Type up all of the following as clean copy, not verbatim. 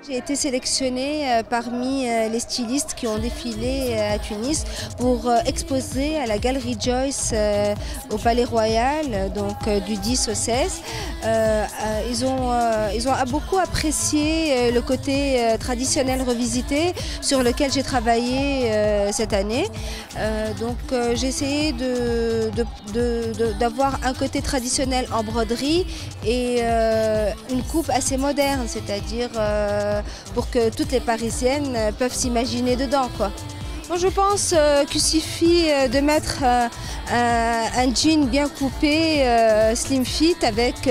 J'ai été sélectionnée parmi les stylistes qui ont défilé à Tunis pour exposer à la Galerie Joyce au Palais Royal, donc du 10 au 16. Ils ont beaucoup apprécié le côté traditionnel revisité sur lequel j'ai travaillé cette année. J'ai essayé d'avoir un côté traditionnel en broderie et une coupe assez moderne, c'est-à-dire pour que toutes les Parisiennes peuvent s'imaginer dedans, quoi. Moi, je pense qu'il suffit de mettre un jean bien coupé, slim fit, avec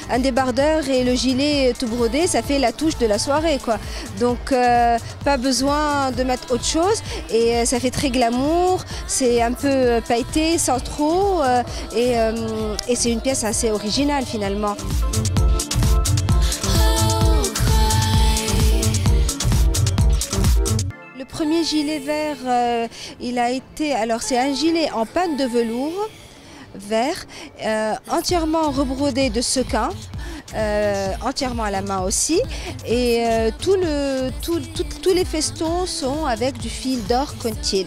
un débardeur et le gilet tout brodé, ça fait la touche de la soirée, quoi. Donc, pas besoin de mettre autre chose et ça fait très glamour, c'est un peu pailleté sans trop et c'est une pièce assez originale finalement. Le premier gilet vert, c'est un gilet en panne de velours vert, entièrement rebrodé de sequins, entièrement à la main aussi, et tous les festons sont avec du fil d'or Contil.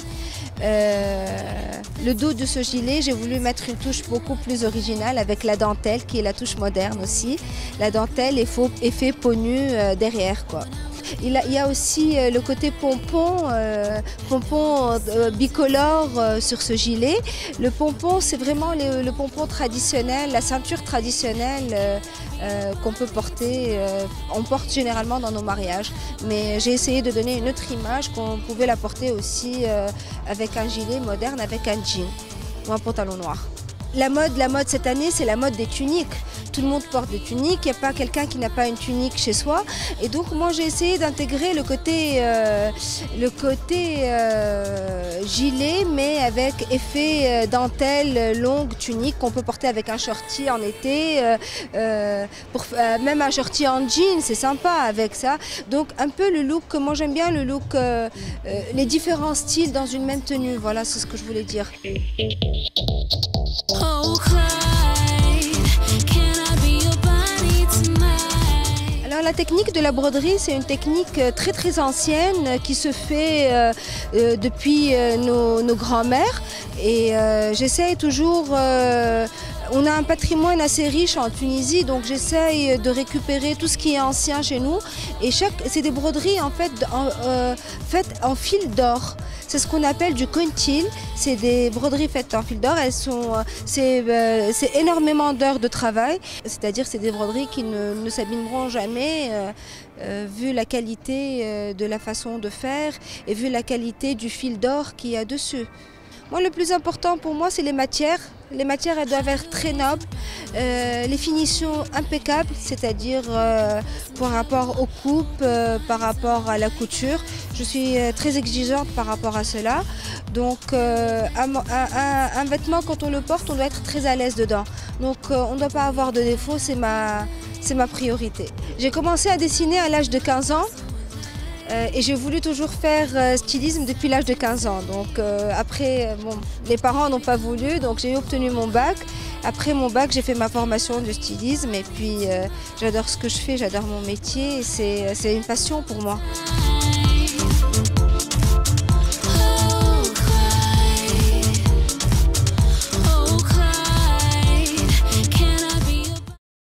Le dos de ce gilet, j'ai voulu mettre une touche beaucoup plus originale avec la dentelle qui est la touche moderne aussi. La dentelle est fait peau nue derrière, quoi. Il y a aussi le côté pompon bicolore sur ce gilet. Le pompon, c'est vraiment le pompon traditionnel, la ceinture traditionnelle qu'on peut porter. On porte généralement dans nos mariages, mais j'ai essayé de donner une autre image qu'on pouvait la porter aussi avec un gilet moderne, avec un jean ou un pantalon noir. La mode cette année, c'est la mode des tuniques. Tout le monde porte des tuniques, il n'y a pas quelqu'un qui n'a pas une tunique chez soi. Et donc moi j'ai essayé d'intégrer le côté gilet, mais avec effet dentelle longue tunique qu'on peut porter avec un shorty en été, même un shorty en jean, c'est sympa avec ça. Donc un peu le look, moi j'aime bien le look, les différents styles dans une même tenue, voilà, c'est ce que je voulais dire. Alors la technique de la broderie, c'est une technique très très ancienne qui se fait depuis nos grands-mères et j'essaye toujours. On a un patrimoine assez riche en Tunisie, donc j'essaye de récupérer tout ce qui est ancien chez nous. Et c'est des broderies en fait faites en fil d'or. C'est ce qu'on appelle du contil. C'est des broderies faites en fil d'or. C'est énormément d'heures de travail. C'est-à-dire c'est des broderies qui ne s'abîmeront jamais vu la qualité de la façon de faire et vu la qualité du fil d'or qu'il y a dessus. Moi, le plus important pour moi, c'est les matières. Les matières, elles doivent être très nobles, les finitions impeccables, c'est-à-dire par rapport aux coupes, par rapport à la couture. Je suis très exigeante par rapport à cela. Donc, un vêtement, quand on le porte, on doit être très à l'aise dedans. Donc, on ne doit pas avoir de défauts, c'est ma priorité. J'ai commencé à dessiner à l'âge de 15 ans. Et j'ai voulu toujours faire stylisme depuis l'âge de 15 ans. Donc après, les parents n'ont pas voulu, donc j'ai obtenu mon bac. Après mon bac, j'ai fait ma formation de stylisme et puis j'adore ce que je fais, j'adore mon métier et c'est une passion pour moi.